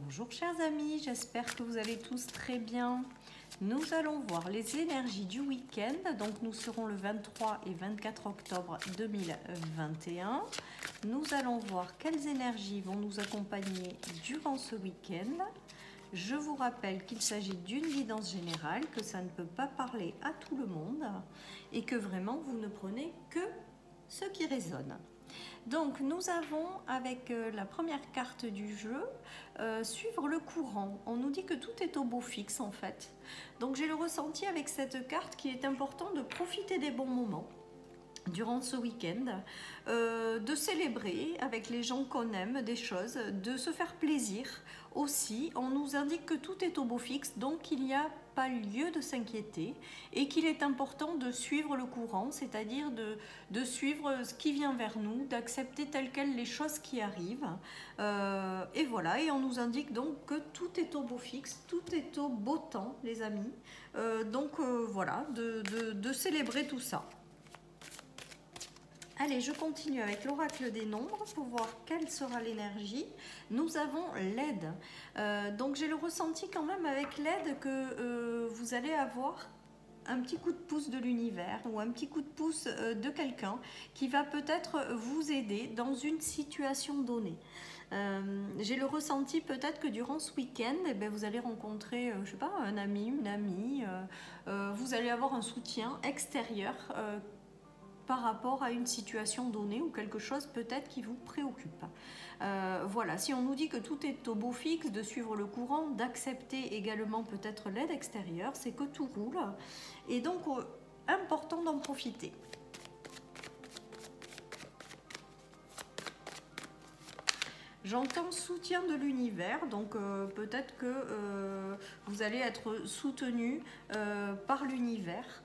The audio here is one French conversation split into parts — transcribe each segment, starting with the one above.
Bonjour chers amis, j'espère que vous allez tous très bien. Nous allons voir les énergies du week-end. Donc nous serons le 23 et 24 octobre 2021. Nous allons voir quelles énergies vont nous accompagner durant ce week-end. Je vous rappelle qu'il s'agit d'une guidance générale, que ça ne peut pas parler à tout le monde et que vraiment vous ne prenez que ce qui résonne. Donc nous avons avec la première carte du jeu suivre le courant. On nous dit que tout est au beau fixe en fait. Donc j'ai le ressenti avec cette carte qu'il est important de profiter des bons moments durant ce week-end, de célébrer avec les gens qu'on aime des choses, de se faire plaisir aussi. On nous indique que tout est au beau fixe, donc il n'y a pas lieu de s'inquiéter et qu'il est important de suivre le courant, c'est-à-dire de suivre ce qui vient vers nous, d'accepter telles quelles les choses qui arrivent. Et voilà, et on nous indique donc que tout est au beau fixe, tout est au beau temps, les amis. Voilà, de célébrer tout ça. Allez, je continue avec l'oracle des nombres pour voir quelle sera l'énergie. Nous avons l'aide. Donc j'ai le ressenti quand même avec l'aide que vous allez avoir un petit coup de pouce de l'univers ou un petit coup de pouce de quelqu'un qui va peut-être vous aider dans une situation donnée. J'ai le ressenti peut-être que durant ce week-end, vous allez rencontrer, je sais pas, un ami, une amie, vous allez avoir un soutien extérieur par rapport à une situation donnée ou quelque chose peut-être qui vous préoccupe. Voilà, si on nous dit que tout est au beau fixe, de suivre le courant, d'accepter également peut-être l'aide extérieure, c'est que tout roule. Et donc, important d'en profiter. J'entends soutien de l'univers, donc peut-être que vous allez être soutenu par l'univers.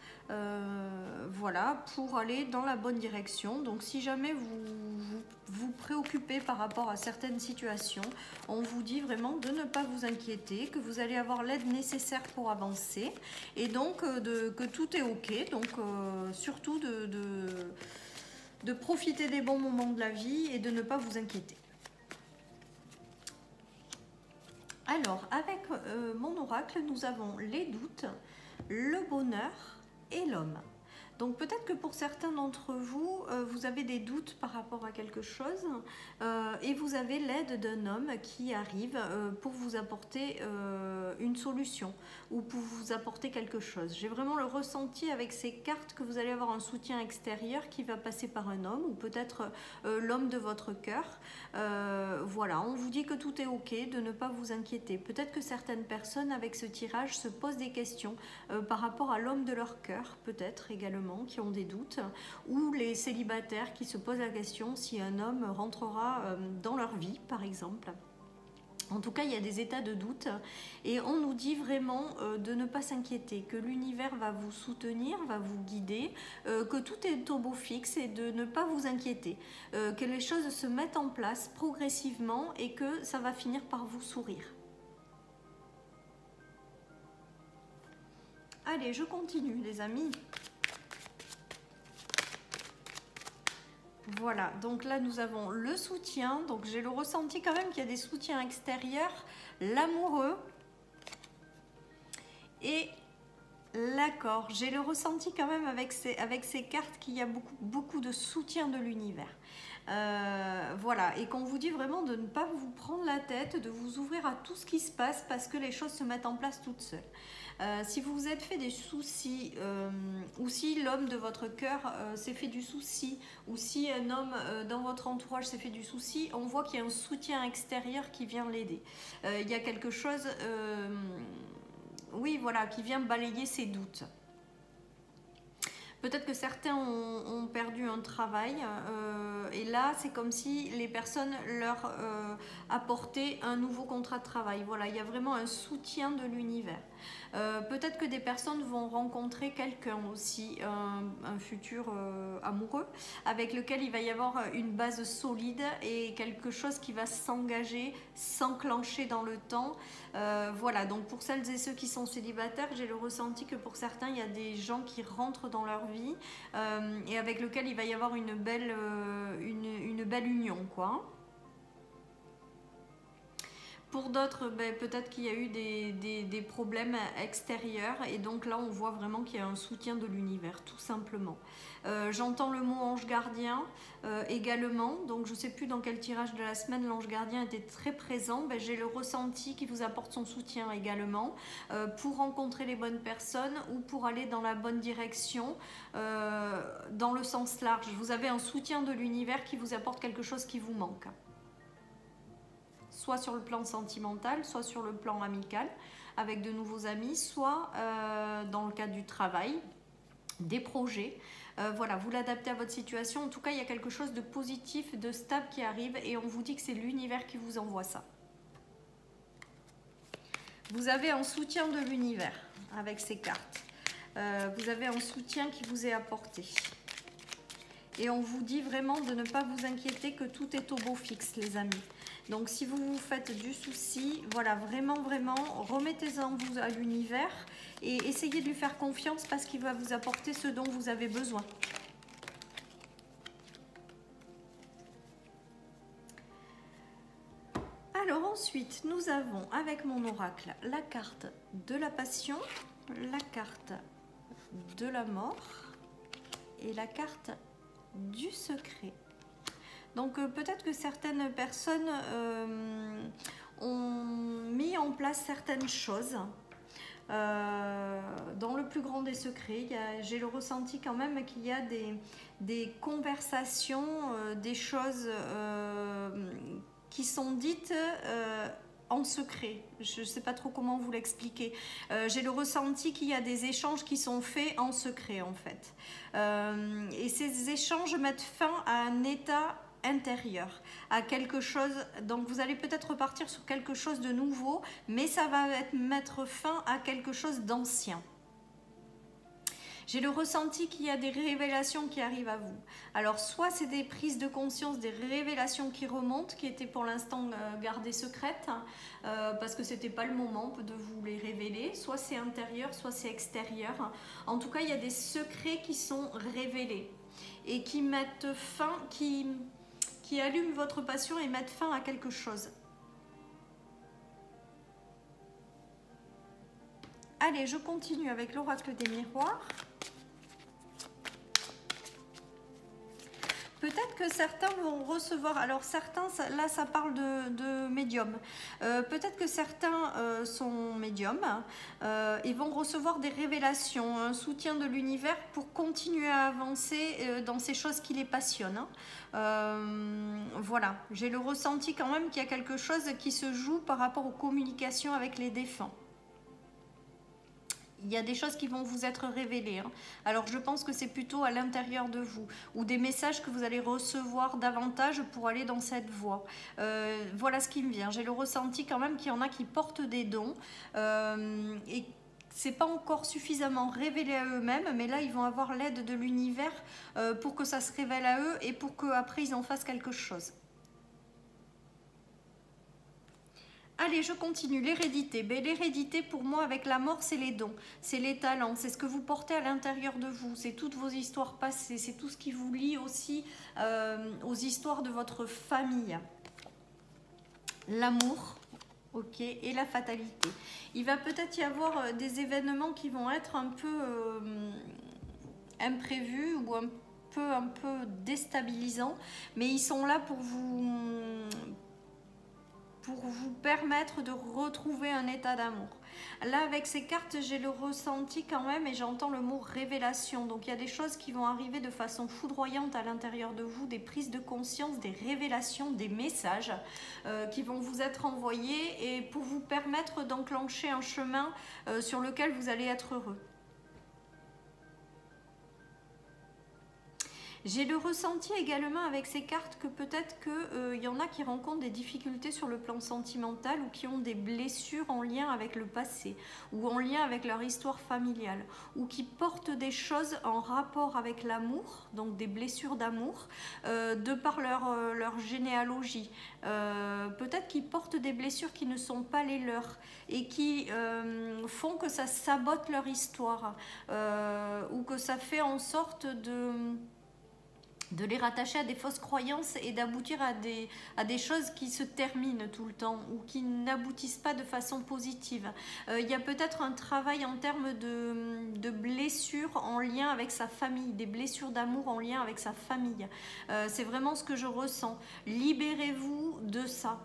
Voilà, pour aller dans la bonne direction. Donc si jamais vous préoccupez par rapport à certaines situations, on vous dit vraiment de ne pas vous inquiéter, que vous allez avoir l'aide nécessaire pour avancer et donc que tout est ok. Donc surtout de profiter des bons moments de la vie et de ne pas vous inquiéter. Alors, avec mon oracle, nous avons les doutes, le bonheur et l'homme. Donc peut-être que pour certains d'entre vous, vous avez des doutes par rapport à quelque chose et vous avez l'aide d'un homme qui arrive pour vous apporter une solution ou pour vous apporter quelque chose. J'ai vraiment le ressenti avec ces cartes que vous allez avoir un soutien extérieur qui va passer par un homme ou peut-être l'homme de votre cœur. Voilà, on vous dit que tout est ok, de ne pas vous inquiéter. Peut-être que certaines personnes avec ce tirage se posent des questions par rapport à l'homme de leur cœur, peut-être également, qui ont des doutes, ou les célibataires qui se posent la question si un homme rentrera dans leur vie, par exemple. En tout cas, il y a des états de doute et on nous dit vraiment de ne pas s'inquiéter, que l'univers va vous soutenir, va vous guider, que tout est au beau fixe et de ne pas vous inquiéter, que les choses se mettent en place progressivement et que ça va finir par vous sourire. Allez, je continue les amis. Voilà, donc là nous avons le soutien, donc j'ai le ressenti quand même qu'il y a des soutiens extérieurs, l'amoureux et l'accord. J'ai le ressenti quand même avec ces cartes qu'il y a beaucoup de soutien de l'univers. Voilà, et qu'on vous dit vraiment de ne pas vous prendre la tête, de vous ouvrir à tout ce qui se passe parce que les choses se mettent en place toutes seules. Si vous vous êtes fait des soucis, ou si l'homme de votre cœur s'est fait du souci, ou si un homme dans votre entourage s'est fait du souci, on voit qu'il y a un soutien extérieur qui vient l'aider. Il y a quelque chose, oui, voilà, qui vient balayer ses doutes. Peut-être que certains ont perdu un travail et là, c'est comme si les personnes leur apportaient un nouveau contrat de travail. Voilà, il y a vraiment un soutien de l'univers. Peut-être que des personnes vont rencontrer quelqu'un aussi, un futur amoureux, avec lequel il va y avoir une base solide et quelque chose qui va s'engager, s'enclencher dans le temps. Voilà, donc pour celles et ceux qui sont célibataires, j'ai le ressenti que pour certains, il y a des gens qui rentrent dans leur vie et avec lequel il va y avoir une belle union, quoi. Pour d'autres, ben, peut-être qu'il y a eu des problèmes extérieurs et donc là on voit vraiment qu'il y a un soutien de l'univers, tout simplement. J'entends le mot ange gardien également, donc je ne sais plus dans quel tirage de la semaine l'ange gardien était très présent. Ben, j'ai le ressenti qui vous apporte son soutien également pour rencontrer les bonnes personnes ou pour aller dans la bonne direction dans le sens large. Vous avez un soutien de l'univers qui vous apporte quelque chose qui vous manque. Soit sur le plan sentimental, soit sur le plan amical, avec de nouveaux amis, soit dans le cadre du travail, des projets. Voilà, vous l'adaptez à votre situation. En tout cas, il y a quelque chose de positif, de stable qui arrive et on vous dit que c'est l'univers qui vous envoie ça. Vous avez un soutien de l'univers avec ces cartes. Vous avez un soutien qui vous est apporté. Et on vous dit vraiment de ne pas vous inquiéter, que tout est au beau fixe, les amis. Donc si vous vous faites du souci, voilà, vraiment, remettez-en vous à l'univers et essayez de lui faire confiance parce qu'il va vous apporter ce dont vous avez besoin. Alors ensuite, nous avons avec mon oracle la carte de la passion, la carte de la mort et la carte du secret. Donc peut-être que certaines personnes ont mis en place certaines choses dans le plus grand des secrets. J'ai le ressenti quand même qu'il y a des conversations, des choses qui sont dites en secret. Je ne sais pas trop comment vous l'expliquer. J'ai le ressenti qu'il y a des échanges qui sont faits en secret en fait. Et ces échanges mettent fin à un état intérieur, à quelque chose. Donc vous allez peut-être repartir sur quelque chose de nouveau, mais ça va mettre fin à quelque chose d'ancien. J'ai le ressenti qu'il y a des révélations qui arrivent à vous. Alors soit c'est des prises de conscience, des révélations qui remontent, qui étaient pour l'instant gardées secrètes, parce que c'était pas le moment de vous les révéler. Soit c'est intérieur, soit c'est extérieur. En tout cas, il y a des secrets qui sont révélés et qui mettent fin, qui allument votre passion et mettent fin à quelque chose. Allez, je continue avec l'oracle des miroirs. Peut-être que certains vont recevoir, alors certains, là ça parle de médium, peut-être que certains sont médiums et vont recevoir des révélations, un soutien de l'univers pour continuer à avancer dans ces choses qui les passionnent. Voilà, j'ai le ressenti quand même qu'il y a quelque chose qui se joue par rapport aux communications avec les défunts. Il y a des choses qui vont vous être révélées. Alors je pense que c'est plutôt à l'intérieur de vous ou des messages que vous allez recevoir davantage pour aller dans cette voie. Voilà ce qui me vient. J'ai le ressenti quand même qu'il y en a qui portent des dons et c'est pas encore suffisamment révélé à eux-mêmes, mais là ils vont avoir l'aide de l'univers pour que ça se révèle à eux et pour qu'après ils en fassent quelque chose. Allez, je continue. L'hérédité. Ben, l'hérédité, pour moi, avec la mort, c'est les dons, c'est les talents, c'est ce que vous portez à l'intérieur de vous, c'est toutes vos histoires passées, c'est tout ce qui vous lie aussi aux histoires de votre famille. L'amour, ok, et la fatalité. Il va peut-être y avoir des événements qui vont être un peu imprévus ou un peu déstabilisants, mais ils sont là pour vous permettre de retrouver un état d'amour. Là, avec ces cartes, j'ai le ressenti quand même et j'entends le mot révélation. Donc, il y a des choses qui vont arriver de façon foudroyante à l'intérieur de vous, des prises de conscience, des révélations, des messages qui vont vous être envoyés et pour vous permettre d'enclencher un chemin sur lequel vous allez être heureux. J'ai le ressenti également avec ces cartes que peut-être qu'il y en a qui rencontrent des difficultés sur le plan sentimental ou qui ont des blessures en lien avec le passé ou en lien avec leur histoire familiale ou qui portent des choses en rapport avec l'amour, donc des blessures d'amour, de par leur généalogie. Peut-être qu'ils portent des blessures qui ne sont pas les leurs et qui font que ça sabote leur histoire ou que ça fait en sorte de les rattacher à des fausses croyances et d'aboutir à des choses qui se terminent tout le temps ou qui n'aboutissent pas de façon positive. Il y a peut-être un travail en termes de blessures en lien avec sa famille, des blessures d'amour en lien avec sa famille. C'est vraiment ce que je ressens. Libérez-vous de ça.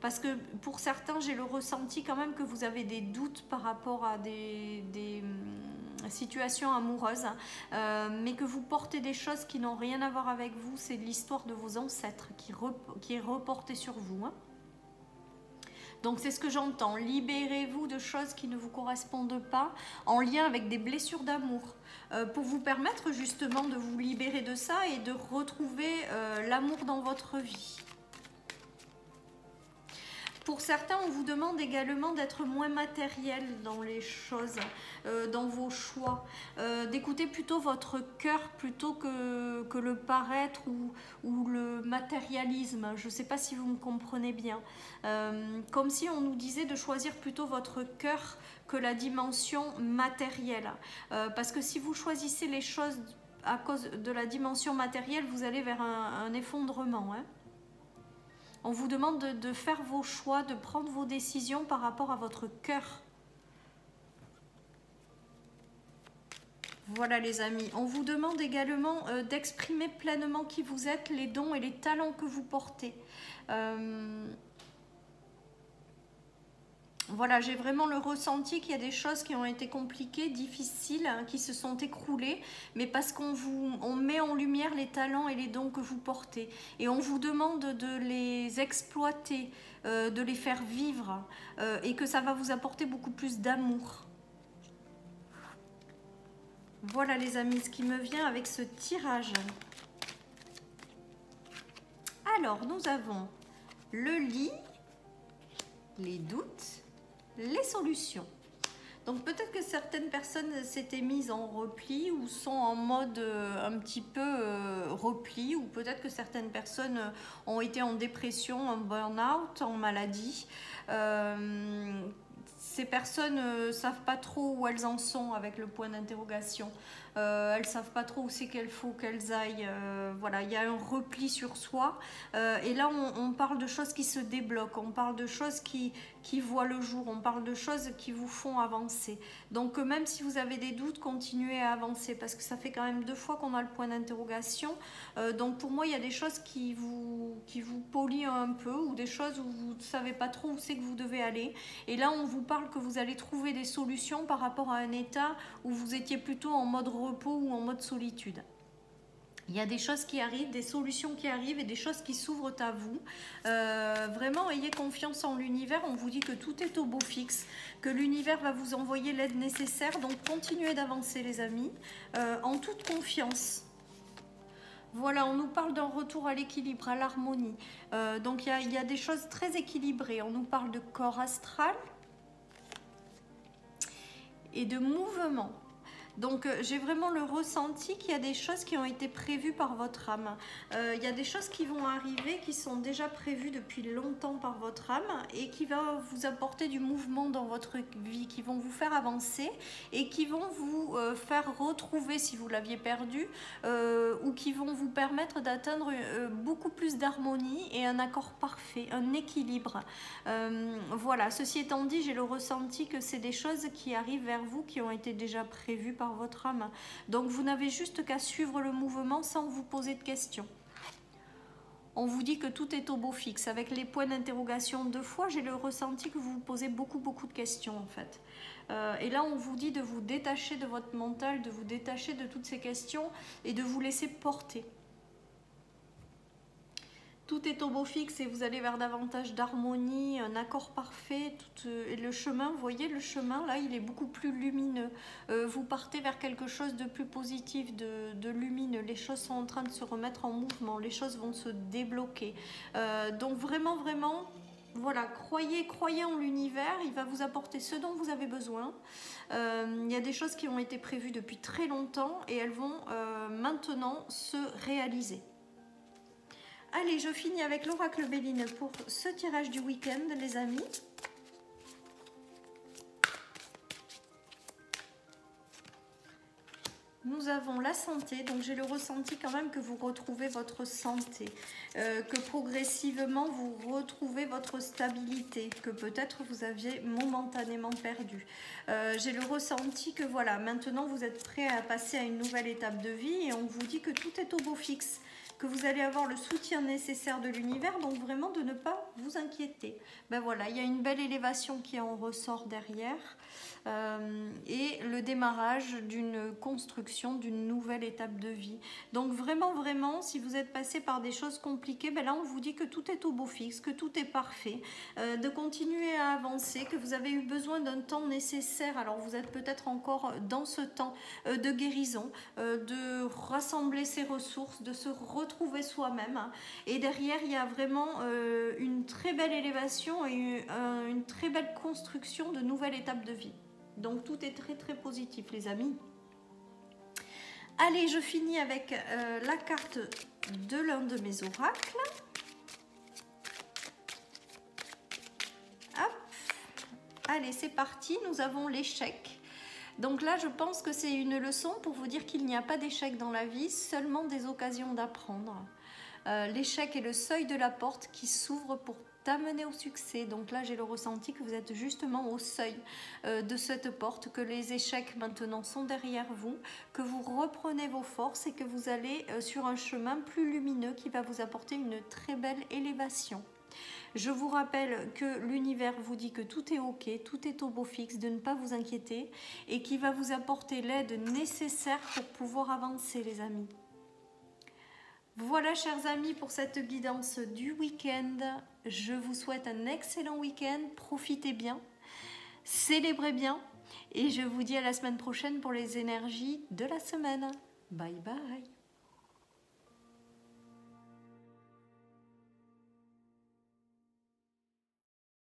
Parce que pour certains, j'ai le ressenti quand même que vous avez des doutes par rapport à des situations amoureuses, mais que vous portez des choses qui n'ont rien à voir avec vous. C'est l'histoire de vos ancêtres qui est reportée sur vous. Hein. Donc c'est ce que j'entends. Libérez-vous de choses qui ne vous correspondent pas en lien avec des blessures d'amour. Pour vous permettre justement de vous libérer de ça et de retrouver l'amour dans votre vie. Pour certains, on vous demande également d'être moins matériel dans les choses, dans vos choix, d'écouter plutôt votre cœur plutôt que le paraître ou le matérialisme. Je ne sais pas si vous me comprenez bien. Comme si on nous disait de choisir plutôt votre cœur que la dimension matérielle. Parce que si vous choisissez les choses à cause de la dimension matérielle, vous allez vers un effondrement. Hein. On vous demande de faire vos choix, de prendre vos décisions par rapport à votre cœur. Voilà les amis. On vous demande également d'exprimer pleinement qui vous êtes, les dons et les talents que vous portez. Voilà, j'ai vraiment le ressenti qu'il y a des choses qui ont été compliquées, difficiles, hein, qui se sont écroulées, mais parce on met en lumière les talents et les dons que vous portez. Et on vous demande de les exploiter, de les faire vivre, et que ça va vous apporter beaucoup plus d'amour. Voilà les amis, ce qui me vient avec ce tirage. Alors, nous avons le lit, les doutes, les solutions. Donc peut-être que certaines personnes s'étaient mises en repli ou sont en mode un petit peu repli, ou peut-être que certaines personnes ont été en dépression, en burn-out, en maladie. Ces personnes ne savent pas trop où elles en sont avec le point d'interrogation. Elles ne savent pas trop où c'est qu'il faut qu'elles aillent. Voilà, il y a un repli sur soi. Et là, on parle de choses qui se débloquent. On parle de choses qui voient le jour. On parle de choses qui vous font avancer. Donc, même si vous avez des doutes, continuez à avancer. Parce que ça fait quand même 2 fois qu'on a le point d'interrogation. Donc, pour moi, il y a des choses qui vous polient un peu. Ou des choses où vous ne savez pas trop où c'est que vous devez aller. Et là, on vous parle que vous allez trouver des solutions par rapport à un état où vous étiez plutôt en mode repos ou en mode solitude. Il y a des choses qui arrivent, des solutions qui arrivent et des choses qui s'ouvrent à vous. Vraiment, ayez confiance en l'univers. On vous dit que tout est au beau fixe, que l'univers va vous envoyer l'aide nécessaire. Donc, continuez d'avancer les amis, en toute confiance. Voilà, on nous parle d'un retour à l'équilibre, à l'harmonie. Donc, il y a des choses très équilibrées. On nous parle de corps astral et de mouvement. Donc, j'ai vraiment le ressenti qu'il y a des choses qui ont été prévues par votre âme. Il y a des choses qui vont arriver, qui sont déjà prévues depuis longtemps par votre âme et qui vont vous apporter du mouvement dans votre vie, qui vont vous faire avancer et qui vont vous faire retrouver, si vous l'aviez perdu, ou qui vont vous permettre d'atteindre beaucoup plus d'harmonie et un accord parfait, un équilibre. Voilà, ceci étant dit, j'ai le ressenti que c'est des choses qui arrivent vers vous, qui ont été déjà prévues par votre âme. Donc vous n'avez juste qu'à suivre le mouvement sans vous poser de questions. On vous dit que tout est au beau fixe. Avec les points d'interrogation 2 fois, j'ai le ressenti que vous vous posez beaucoup de questions en fait. Et là, on vous dit de vous détacher de votre mental, de vous détacher de toutes ces questions et de vous laisser porter. Tout est au beau fixe et vous allez vers davantage d'harmonie, un accord parfait. Et le chemin, vous voyez, le chemin, là, il est beaucoup plus lumineux. Vous partez vers quelque chose de plus positif, de lumineux. Les choses sont en train de se remettre en mouvement. Les choses vont se débloquer. Donc vraiment, voilà, croyez en l'univers. Il va vous apporter ce dont vous avez besoin. Il y a des choses qui ont été prévues depuis très longtemps et elles vont maintenant se réaliser. Allez, je finis avec l'oracle Béline pour ce tirage du week-end, les amis. nous avons la santé. Donc j'ai le ressenti quand même que vous retrouvez votre santé, que progressivement vous retrouvez votre stabilité, que peut-être vous aviez momentanément perdu. J'ai le ressenti que voilà, maintenant vous êtes prêt à passer à une nouvelle étape de vie et on vous dit que tout est au beau fixe, que vous allez avoir le soutien nécessaire de l'univers, donc vraiment de ne pas vous inquiéter. Ben voilà, il y a une belle élévation qui en ressort derrière et le démarrage d'une construction, d'une nouvelle étape de vie. Donc vraiment, vraiment, si vous êtes passé par des choses compliquées, ben là on vous dit que tout est au beau fixe, que tout est parfait, de continuer à avancer, que vous avez eu besoin d'un temps nécessaire. Alors vous êtes peut-être encore dans ce temps de guérison, de rassembler ses ressources, de se retrouver soi-même. Et derrière, il y a vraiment une très belle élévation et une très belle construction de nouvelles étapes de vie. Donc tout est très très positif les amis. Allez, je finis avec la carte de l'un de mes oracles. Hop. Allez, c'est parti, nous avons l'échec. Donc là, je pense que c'est une leçon pour vous dire qu'il n'y a pas d'échec dans la vie, seulement des occasions d'apprendre. L'échec est le seuil de la porte qui s'ouvre pour t'amener au succès. Donc là, j'ai le ressenti que vous êtes justement au seuil de cette porte, que les échecs maintenant sont derrière vous, que vous reprenez vos forces et que vous allez sur un chemin plus lumineux qui va vous apporter une très belle élévation. Je vous rappelle que l'univers vous dit que tout est ok, tout est au beau fixe, de ne pas vous inquiéter et qui va vous apporter l'aide nécessaire pour pouvoir avancer les amis. Voilà chers amis pour cette guidance du week-end. Je vous souhaite un excellent week-end, profitez bien, célébrez bien et je vous dis à la semaine prochaine pour les énergies de la semaine. Bye bye.